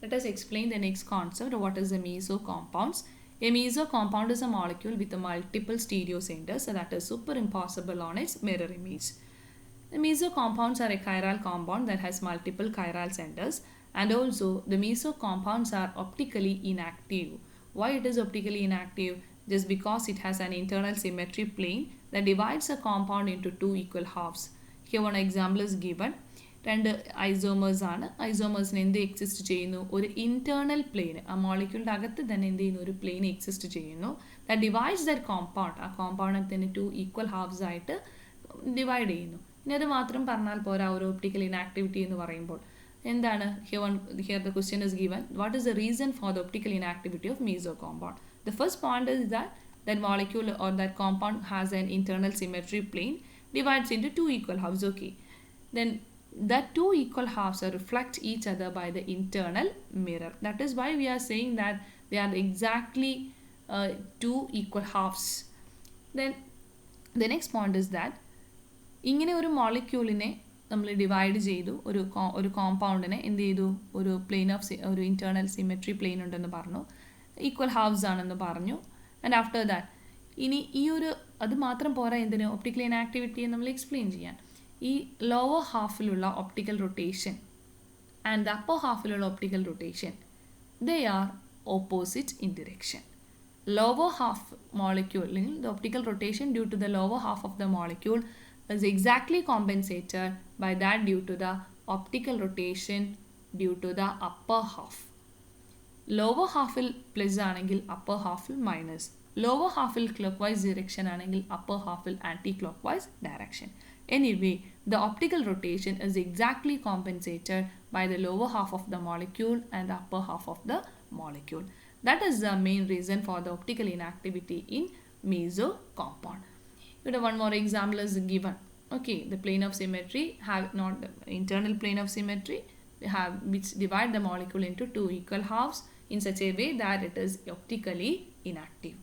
let us explain the next concept. What is a meso compounds? A meso compound is a molecule with multiple stereo centers that is superimposable on its mirror image. The meso compounds are a chiral compound that has multiple chiral centers, and also the meso compounds are optically inactive. Why it is optically inactive? Just because it has an internal symmetry plane that divides a compound into two equal halves. Here one example is given. രണ്ട് isomers ആണ്. ഐസോമേഴ്സിന് എന്ത് exist ചെയ്യുന്നു? ഒരു internal plain, ആ മോളിക്യൂളിൻ്റെ അകത്ത് തന്നെ എന്ത് ചെയ്യുന്നു? ഒരു പ്ലെയിൻ എക്സിസ്റ്റ് ചെയ്യുന്നു. ദാറ്റ് ഡിവൈഡ്സ് ദാറ്റ് കോമ്പൗണ്ട്, ആ കോമ്പൗണ്ടിനെ ടു ഈക്വൽ ഹാഫ്സ് ആയിട്ട് ഡിവൈഡ് ചെയ്യുന്നു. ഇനി അത് മാത്രം പറഞ്ഞാൽ പോരാ ഒരു ഒപ്റ്റിക്കൽ ഇനാക്ടിവിറ്റി എന്ന് പറയുമ്പോൾ. എന്താണ്? Here the question is given, what is the reason for the optical inactivity of meso compound? The first point is that molecule or that compound has an internal symmetry plane divides into two equal halves. Okay, then that two equal halves reflect each other by the internal mirror. That is why we are saying that they are exactly two equal halves. Then the next point is that ഇങ്ങനെ ഒരു മോളിക്യൂളിനെ നമ്മൾ divide ചെയ്തു, ഒരു കോമ്പൗണ്ടിനെ എന്ത് ചെയ്തു? ഒരു plain of ഒരു internal symmetry plain ഉണ്ടെന്ന് പറഞ്ഞു, ഈക്വൽ ഹാഫ്സ് ആണെന്ന് പറഞ്ഞു. ആൻഡ് ആഫ്റ്റർ ദാറ്റ് ഇനി ഈ ഒരു അത് മാത്രം പോരാ, എന്തിന്? ഒപ്റ്റിക്കൽ ഇനാക്ടിവിറ്റിയെ നമ്മൾ എക്സ്പ്ലെയിൻ ചെയ്യാൻ. ഈ ലോവർ ഹാഫിലുള്ള optical rotation and the upper ഹാഫിലുള്ള optical rotation, they are opposite in direction. Lower half molecule അല്ലെങ്കിൽ the optical rotation due to the lower half of the molecule is exactly compensated by that due to the optical rotation due to the upper half. Lower ഹാഫിൽ plus ആണെങ്കിൽ upper ഹാഫിൽ minus, lower ഹാഫിൽ clockwise direction ആണെങ്കിൽ upper ഹാഫിൽ anticlockwise direction. Anyway the optical rotation is exactly compensated by the lower half of the molecule and the upper half of the molecule. That is the main reason for the optical inactivity in meso compound. ഇവിടെ one more example is given. Okay, the plane of symmetry have not the internal plane of symmetry have which divide the molecule into two equal halves in such a way that it is optically inactive.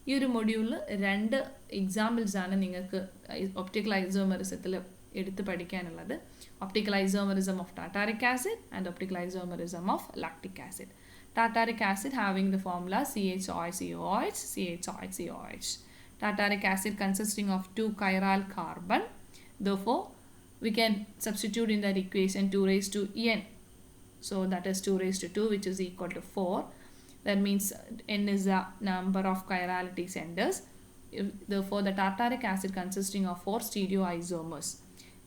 ഈ ഒരു മൊഡ്യൂളിൽ രണ്ട് examples ആണ് നിങ്ങൾക്ക് optical ഐസോമെറിസത്തിൽ എടുത്ത് പഠിക്കാനുള്ളത്. Optical isomerism of tartaric acid and optical isomerism of lactic acid. Tartaric acid having the formula CHOHCOH CHOHCOH. Tartaric acid consisting of two chiral carbon. Therefore, we can substitute in that equation 2 raised to n. So that is 2 raised to 2, which is equal to 4. That means n is the number of chirality centers. Therefore, the tartaric acid consisting of 4 stereoisomers.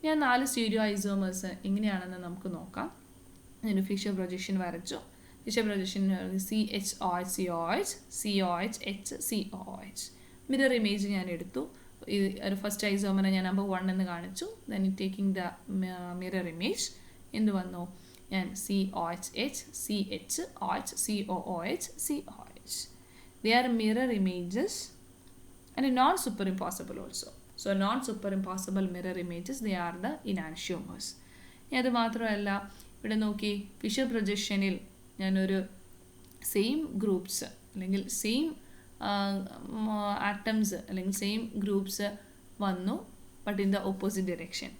ഞാൻ 4 stereoisomers എങ്ങനെയാണെന്ന് നമുക്ക് നോക്കാം. അതിന് Fisher projection വരച്ചു. Fisher projection CHOH COH COH H COH. Mirror image ഞാൻ എടുത്തു. ഒരു first ഐസോമറിനെ ഞാൻ നമ്പർ 1 എന്ന് കാണിച്ചു. Then taking the mirror image എന്ത് വന്നു? ഞാൻ COH CH OH COOH COH. They are mirror images and non superimposable also. So non superimposable mirror images, they are the enantiomers. അത് മാത്രമല്ല, ഇവിടെ നോക്കി ഫിഷർ പ്രൊജക്ഷനിൽ ഞാനൊരു സെയിം ഗ്രൂപ്പ്സ് അല്ലെങ്കിൽ സെയിം ആറ്റംസ് അല്ലെങ്കിൽ സെയിം ഗ്രൂപ്പ്സ് വന്നു, but in the opposite direction.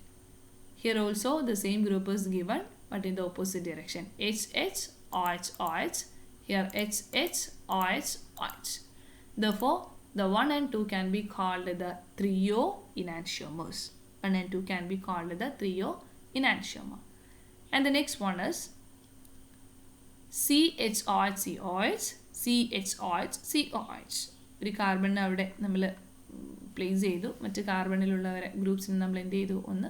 Here also the same group is given but in the opposite direction. HH OH OH. Here HH OH OH. Therefore, the 1 and 2 can be called the trio enantiomers. 1 and 2 can be called the trio enantiomer. And the next one is CHOH COH CHOH COH. ഒരു കാർബണിനെ അവിടെ നമ്മൾ place ചെയ്തു, മറ്റ് കാർബണിലുള്ള ഗ്രൂപ്പ്സിനെ നമ്മൾ എന്ത് ചെയ്തു? ഒന്ന്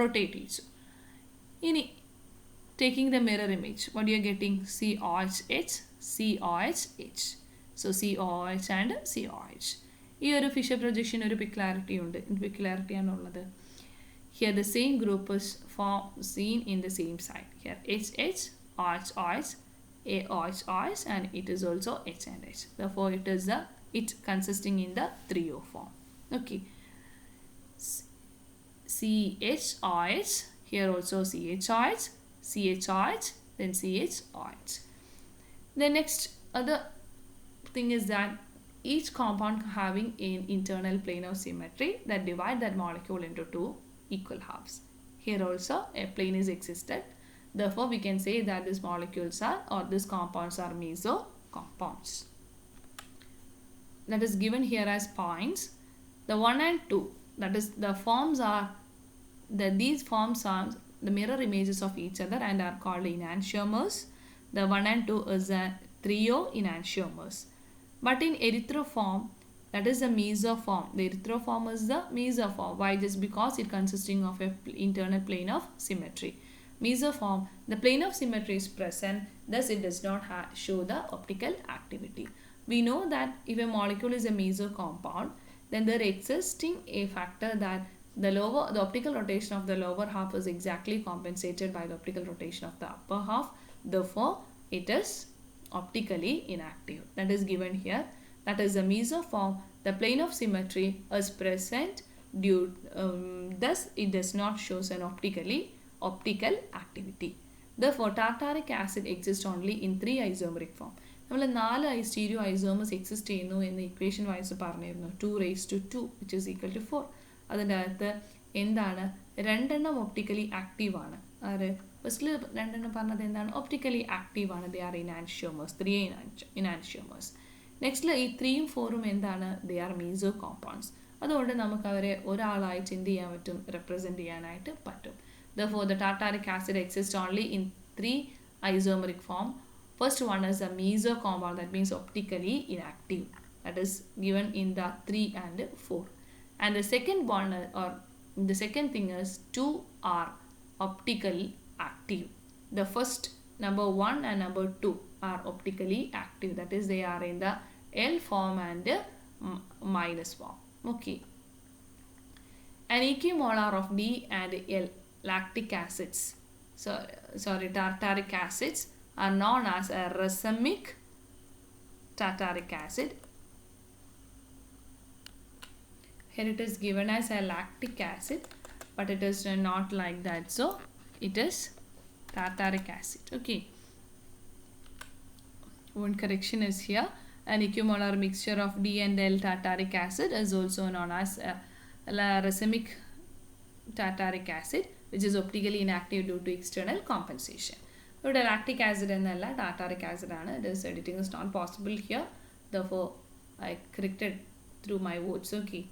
rotate ചെയ്യിച്ചു. ഇനി taking the mirror image, what you are getting? COH COH H. So COH and COH. ഈ ഒരു ഫിഷർ പ്രൊജക്ഷൻ ഒരു പെക്യുലാരിറ്റി ഉണ്ട്. പെക്യുലാരിറ്റി ആണുള്ളത്. Here the same group is seen in the same side. Here HH OH OH AOH OH and it is also H and H. Therefore, it consisting in the trio form. Okay. CHOH. Here also CHOH CHOH then CHOH. The next other thing is that each compound having an internal plane of symmetry that divide that molecule into two equal halves. Here also a plane is existed. Therefore, we can say that these molecules are, or these compounds are meso compounds. That is given here as points. The 1 and 2, that is the forms are, these forms are the mirror images of each other and are called enantiomers. The 1 and 2 is a trio enantiomers. But in erythroform, that is the mesoform. The erythroform is the mesoform. Why? Just because it consisting of an internal plane of symmetry. Mesoform, the plane of symmetry is present, thus it does not show the optical activity. We know that if a molecule is a meso compound, then there existing a factor that the optical rotation of the lower half is exactly compensated by the optical rotation of the upper half. Therefore, it is optically inactive. That is given here. That is the mesoform. The plane of symmetry is present thus it does not show an optical activity. Therefore, tartaric acid exists only in 3 isomeric form. നമ്മൾ 4 stereo isomers exist ചെയ്യുന്നു എന്ന് equation vice പറഞ്ഞിരുന്നു. 2⁻², which is equal to 4. അതിൻ്റെ അകത്ത് എന്താണ്, 2 എണ്ണം optically active ആണ്. ആര് ഫസ്റ്റിൽ 2 എണ്ണം പറഞ്ഞത് എന്താണ്, ഒപ്റ്റിക്കലി ആക്റ്റീവ് ആണ്. They are ഇനാൻഷ്യോമേഴ്സ്, 3 ഇനാൻഷ്യോമേഴ്സ്. നെക്സ്റ്റിൽ ഈ 3ഉം 4ഉം എന്താണ്, ദേ ആർ മീസോ കോമ്പൗണ്ട്സ്. അതുകൊണ്ട് നമുക്ക് അവരെ ഒരാളായിട്ട് എന്ത് ചെയ്യാൻ പറ്റും, റെപ്രസെൻറ്റ് ചെയ്യാനായിട്ട് പറ്റും. Therefore, the tartaric acid exists only in 3 isomeric form. First one is a meso compound, that means optically inactive. That is given in the 3 and 4. And the second one, or the second thing is 2 are optically active. The first number 1 and number 2 are optically active. That is, they are in the L form and minus form. Okay. An equimolar of D and L lactic acids, tartaric acids, are known as a racemic tartaric acid. Here it is given as a lactic acid, but it is not like that. So it is tartaric acid. Okay. One correction is here. An equimolar mixture of D and L tartaric acid is also known as racemic tartaric acid, which is optically inactive due to external compensation. ഇവിടെ lactic acid എന്നല്ല, tartaric acid ആണ്. This editing is not possible here. Therefore, I corrected through my words. Okay.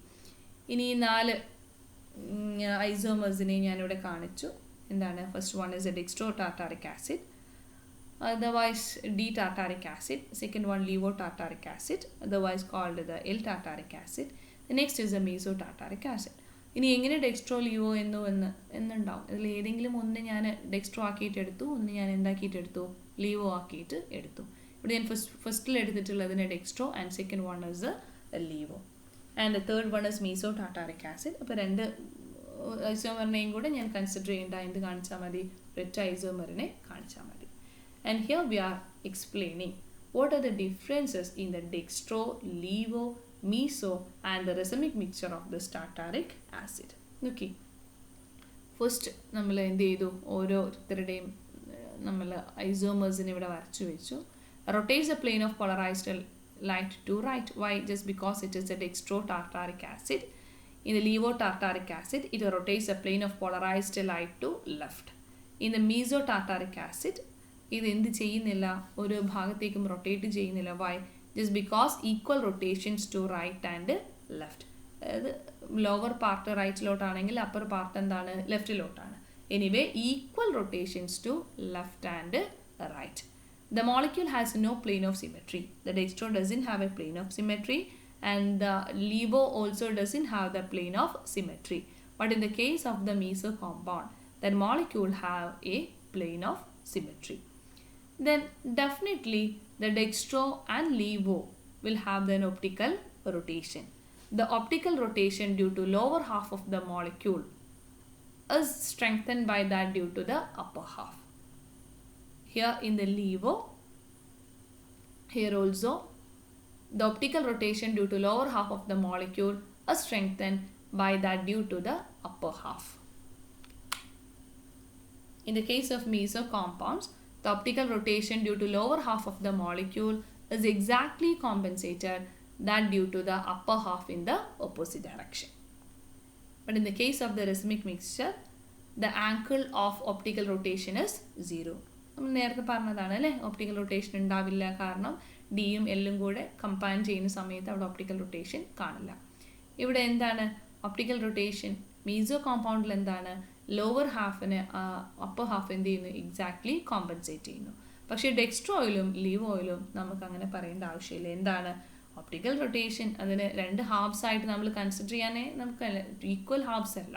ഇനി 4 ഐസോമേഴ്സിനെ ഞാനിവിടെ കാണിച്ചു. എന്താണ്, first one is A dextro tartaric acid, otherwise D-tartaric acid. Second one levotartaric acid, otherwise called the L-tartaric acid. The next is the mesotartaric acid. ഇനി എങ്ങനെ dextro ലീവോ എന്നുണ്ടാവും. ഇതിൽ ഏതെങ്കിലും ഒന്ന് ഞാൻ ഡെക്സ്ട്രോ ആക്കിയിട്ട് എടുത്തു, ഒന്ന് ഞാൻ എന്താക്കിയിട്ട് എടുത്തു, ലീവോ ആക്കിയിട്ട് എടുത്തു. ഇവിടെ ഞാൻ ഫസ്റ്റിൽ എടുത്തിട്ടുള്ളതിന് dextro and second one is levo and third one is mesotartaric acid. അപ്പോൾ 2 ഐസോമറിനെയും കൂടെ ഞാൻ കൺസിഡർ ചെയ്യേണ്ട, എന്ത് കാണിച്ചാൽ മതി, ഒരൊറ്റ ഐസോമറിനെ കാണിച്ചാൽ മതി. And here we are explaining what are the differences in the dextro, levo, meso and the racemic mixture of this tartaric acid. Okay. First നമ്മൾ എന്ത് ചെയ്തു, ഓരോരുത്തരുടെയും നമ്മൾ ഐസോമേഴ്സിനെ ഇവിടെ വരച്ചു വെച്ചു. Rotates the plane of polarized light to right. Why? Just because it is a dextro tartaric acid. In the levotartaric acid, it rotates the plane of polarized light to left. In the mesotartaric acid, ഇത് എന്ത് ചെയ്യുന്നില്ല, ഒരു ഭാഗത്തേക്കും rotate ചെയ്യുന്നില്ല. Why? Just because equal rotations to right and left. അതായത് lower part റൈറ്റിലോട്ടാണെങ്കിൽ upper part എന്താണ്, ലെഫ്റ്റിലോട്ടാണ്. Anyway equal rotations to left and right. The molecule has no plane of symmetry. The dextro doesn't have a plane of symmetry and the levo also doesn't have the plane of symmetry. But in the case of the meso compound, that molecule have a plane of symmetry. Then definitely the dextro and levo will have an optical rotation. The optical rotation due to lower half of the molecule is strengthened by that due to the upper half. Here in the levo, here also the optical rotation due to lower half of the molecule is strengthened by that due to the upper half. In the case of meso compounds, the optical rotation due to lower half of the molecule is exactly compensated that due to the upper half in the opposite direction. But in the case of the racemic mixture, the angle of optical rotation is 0. നമ്മൾ നേരത്തെ പറഞ്ഞതാണ് അല്ലേ, optical rotation ഉണ്ടാവില്ല, കാരണം ഡിയും എല്ലും കൂടെ combine ചെയ്യുന്ന സമയത്ത് അവിടെ ഒപ്റ്റിക്കൽ റൊട്ടേഷൻ കാണില്ല. ഇവിടെ എന്താണ് ഒപ്റ്റിക്കൽ റൊട്ടേഷൻ? മീസോ കോമ്പൗണ്ടിൽ എന്താണ്, ലോവർ ഹാഫിന് അപ്പർ ഹാഫ് എന്ത് ചെയ്യുന്നു, എക്സാക്ട്ലി കോമ്പൻസേറ്റ് ചെയ്യുന്നു. പക്ഷേ ഡെക്സ്ട്രോയിലും ലീവോയിലും നമുക്ക് അങ്ങനെ പറയേണ്ട ആവശ്യമില്ല. എന്താണ് ഒപ്റ്റിക്കൽ റൊട്ടേഷൻ, അതിന് രണ്ട് ഹാഫ്സ് ആയിട്ട് നമ്മൾ കൺസിഡർ ചെയ്യാനേ നമുക്ക് ഈക്വൽ ഹാഫ്സ് അല്ല.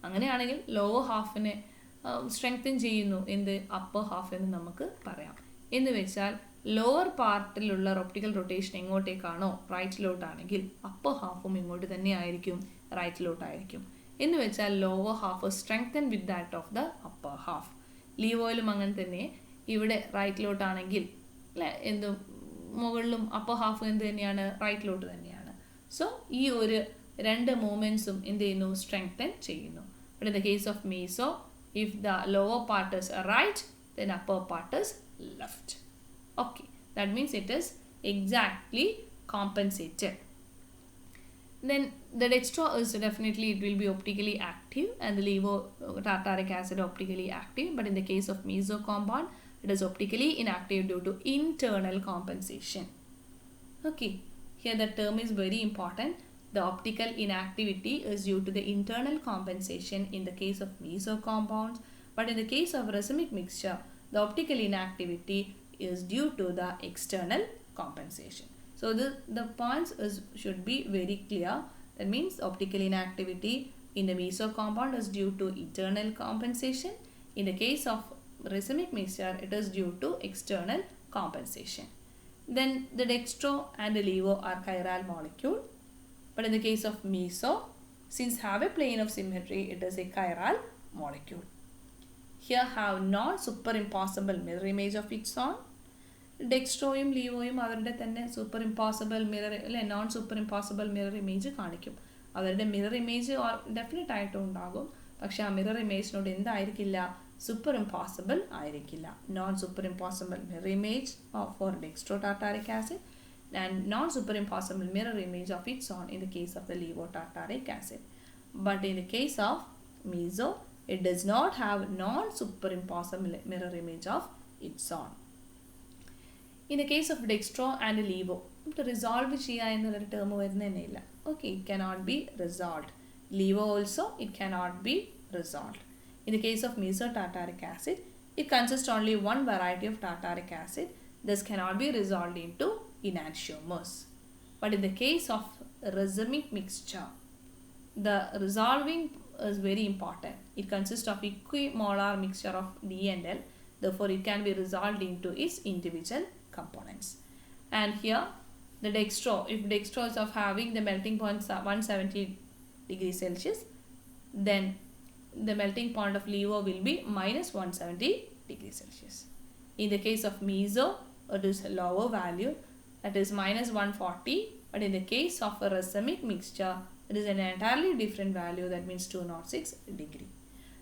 അങ്ങനെയാണെങ്കിൽ ലോവർ ഹാഫിനെ സ്ട്രെങ്തൻ ചെയ്യുന്നു, എന്ത് അപ്പർ ഹാഫ് എന്ന് നമുക്ക് പറയാം. എന്ന് വെച്ചാൽ ലോവർ പാർട്ടിലുള്ള ഒപ്റ്റിക്കൽ റൊട്ടേഷൻ എങ്ങോട്ടേക്കാണോ റൈറ്റിലോട്ടാണെങ്കിൽ അപ്പർ ഹാഫും ഇങ്ങോട്ട് തന്നെ ആയിരിക്കും, റൈറ്റിലോട്ടായിരിക്കും. എന്ന് വെച്ചാൽ lower half strengthen with that of the upper half. ലീവോയിലും അങ്ങനെ തന്നെ, ഇവിടെ റൈറ്റിലോട്ടാണെങ്കിൽ അല്ലെ എന്തും മുകളിലും അപ്പർ ഹാഫ് എന്ത് തന്നെയാണ്, റൈറ്റിലോട്ട് തന്നെയാണ്. സോ ഈ ഒരു രണ്ട് മൂവ്മെൻറ്റ്സും എന്ത് ചെയ്യുന്നു, സ്ട്രെങ്തൻ ചെയ്യുന്നു. But in the case of meso, if the lower part is right, then upper part is left. Okay, that means it is exactly compensated. Then the dextro is definitely, it will be optically active, and the levo tartaric acid optically active. But in the case of meso compound, it is optically inactive due to internal compensation. Okay, here the term is very important. The optical inactivity is due to the internal compensation in the case of meso compounds, but in the case of racemic mixture, the optical inactivity is due to the external compensation. So the points should be very clear. That means optical inactivity in the meso compound is due to internal compensation. In the case of racemic mixture, it is due to external compensation. Then the dextro and the levo are chiral molecule. But in the case of meso, since have a plane of symmetry, it is a chiral molecule. Here have non-superimposable mirror image of its own. ഡെക്സ്ട്രോയും ലീവോയും അവരുടെ തന്നെ superimposable mirror അല്ലെ non superimposable mirror image കാണിക്കും. അവരുടെ mirror image definite ആയിട്ടും ഉണ്ടാകും, പക്ഷെ ആ മിറർ ഇമേജിനോട് എന്തായിരിക്കില്ല, സൂപ്പർ ഇമ്പോസിബിൾ ആയിരിക്കില്ല. Non superimposable mirror image for dextro tartaric acid and non-superimposable mirror image of its own in the case of the levotartaric acid. But in the case of meso, it does not have non-superimposable mirror image of its own. In the case of dextro and levo, the resolve cheya ennulla term varunne illa. Okay, it cannot be resolved. Levo also, it cannot be resolved. In the case of mesotartaric acid, it consists only one variety of tartaric acid, thus cannot be resolved into enantiomers. But in the case of racemic mixture, the resolving is very important. It consists of equimolar mixture of D and L, therefore it can be resolved into its individual components. And here the dextro, if dextro is of having the melting point 170 degrees Celsius, then the melting point of levo will be minus 170 degrees Celsius. In the case of meso, it is a lower value, that is minus 140, but in the case of a racemic mixture, it is an entirely different value, that means 206 degree.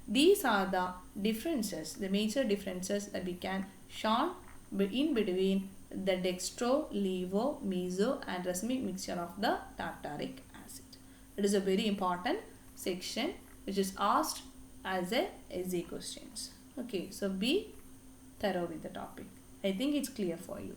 These are the differences, the major differences that we can show in between the dextro, levo, meso and racemic mixture of the tartaric acid. It is a very important section which is asked as a essay questions. Okay, so be thorough with the topic. I think it's clear for you.